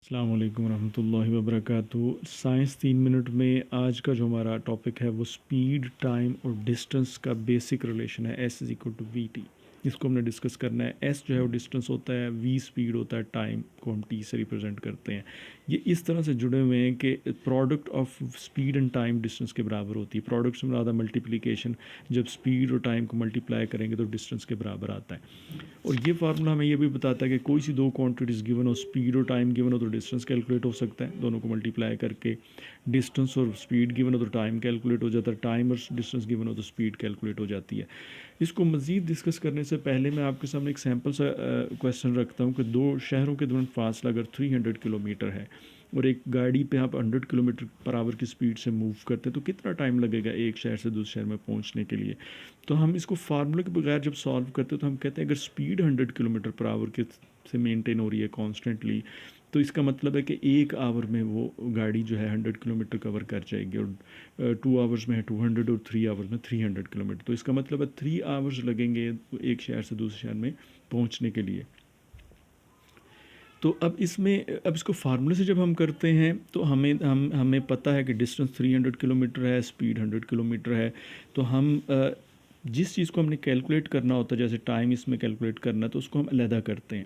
अस्सलाम वालेकुम रहमतुल्लाहि व बरकातुहू। साइंस 3 मिनट में आज का जो हमारा टॉपिक है वो स्पीड, टाइम और डिस्टेंस का बेसिक रिलेशन है। S is equal to V T, इसको हमने डिस्कस करना है। एस जो है वो डिस्टेंस होता है, वी स्पीड होता है, टाइम को हम टी से रिप्रेजेंट करते हैं। ये इस तरह से जुड़े हुए हैं कि product of speed and time distance के बराबर होती है। प्रोडक्ट से मुराद मल्टीप्लिकेशन, जब स्पीड और टाइम को मल्टीप्लाई करेंगे तो डिस्टेंस के बराबर आता है। और ये फार्मूला हमें ये भी बताता है कि कोई सी दो क्वांटिटीज़ गिवन हो, स्पीड और टाइम गिवन हो तो डिस्टेंस कैलकुलेट हो सकता है, दोनों को मल्टीप्लाई करके। डिस्टेंस और स्पीड गिवन हो तो टाइम कैलकुलेट हो जाता है, टाइम और डिस्टेंस गिवन हो तो स्पीड कैलकुलेट हो जाती है। इसको मज़ीद डिस्कस करने से पहले मैं आपके सामने एक सैम्पल सा क्वेश्चन रखता हूँ कि दो शहरों के दौरान फासला अगर 300 किलोमीटर है और एक गाड़ी पे आप 100 किलोमीटर पर आवर की स्पीड से मूव करते हैं तो कितना टाइम लगेगा एक शहर से दूसरे शहर में पहुंचने के लिए। तो हम इसको फार्मूले के बगैर जब सॉल्व करते हैं तो हम कहते हैं अगर स्पीड 100 किलोमीटर पर आवर के से मेंटेन हो रही है कॉन्स्टेंटली, तो इसका मतलब है कि एक आवर में वो गाड़ी जो है 100 किलोमीटर कवर कर जाएगी। और 2 आवर्स में है 200 और 3 आवर्स में 300 किलोमीटर, तो इसका मतलब है 3 आवर्स लगेंगे एक शहर से दूसरे शहर में पहुंचने के लिए। तो अब इसको फार्मूले से जब हम करते हैं तो हमें पता है कि डिस्टेंस 300 किलोमीटर है, स्पीड 100 किलोमीटर है। तो हम जिस चीज़ को हमने कैलकुलेट करना होता है, जैसे टाइम इसमें कैलकुलेट करना है, तो उसको हम अलहदा करते हैं।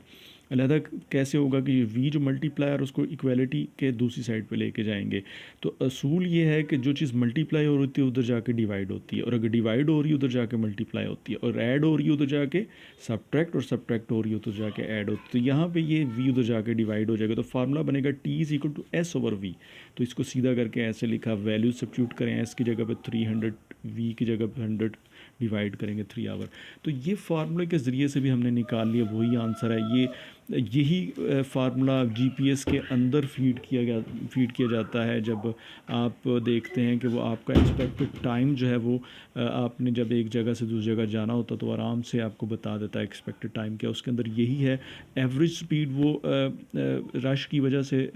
अलहदा कैसे होगा कि ये वी जो मल्टीप्लायर उसको इक्वलिटी के दूसरी साइड पे लेके जाएंगे। तो असूल ये है कि जो चीज़ मल्टीप्लाई हो रही है उधर जाके डिवाइड होती है, और अगर डिवाइड हो रही है उधर जाके मल्टीप्लाई होती है, और ऐड हो रही है उधर जाके सब्ट्रैक्ट, और सब्ट्रैक्ट हो रही है उधर जाके ऐड होती है। तो यहाँ पे ये वी उधर जाके डिवाइड हो जाएगा, तो फार्मूला बनेगा T is equal to S over V. तो इसको सीधा करके ऐसे लिखा, वैल्यू सब्स्टिट्यूट करें, एस की जगह पे 300, वी की जगह पे 100, डिवाइड करेंगे 3 आवर। तो ये फार्मूले के ज़रिए से भी हमने निकाल लिया, वही आंसर है। यही फार्मूला जीपीएस के अंदर फीड किया जाता है। जब आप देखते हैं कि वो आपका एक्सपेक्टेड टाइम जो है वो आपने जब एक जगह से दूसरी जगह जाना होता तो आराम से आपको बता देता है एक्सपेक्टेड टाइम क्या, उसके अंदर यही है। एवरेज स्पीड वो रश की वजह से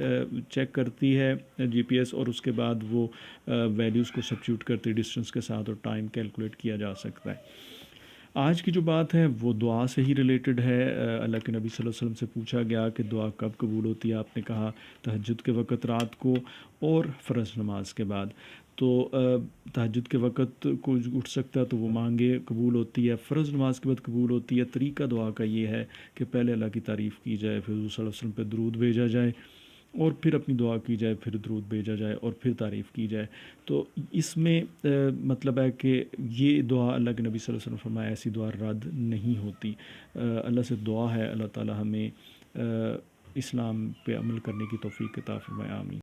चेक करती है जीपीएस, और उसके बाद वो वैल्यूज़ को सब्स्टिट्यूट करती है डिस्टेंस के साथ, और टाइम कैलकुलेट किया जा सकता है। आज की जो बात है वो दुआ से ही रिलेटेड है। अल्लाह के नबी सल्लल्लाहु अलैहि वसल्लम से पूछा गया कि दुआ कब कबूल होती है। आपने कहा तहज्जुद के वक़्त रात को और फ़र्ज़ नमाज के बाद। तो तहज्जुद के वक़्त कोई उठ सकता है तो वो मांगे, कबूल होती है। फ़र्ज़ नमाज के बाद कबूल होती है। तरीका दुआ का ये है कि पहले अल्लाह की तारीफ़ की जाए, फिर हुज़ूर सल्लल्लाहु अलैहि वसल्लम पे दुरूद भेजा जाए, और फिर अपनी दुआ की जाए, फिर दुरूद भेजा जाए, और फिर तारीफ़ की जाए। तो इसमें मतलब है कि ये दुआ अल्लाह के नबी सल्लल्लाहु अलैहि वसल्लम फरमाया ऐसी दुआ रद्द नहीं होती। अल्लाह से दुआ है अल्लाह ताला हमें इस्लाम पे अमल करने की तौफ़ीक़ अता फ़रमाए। आमीन।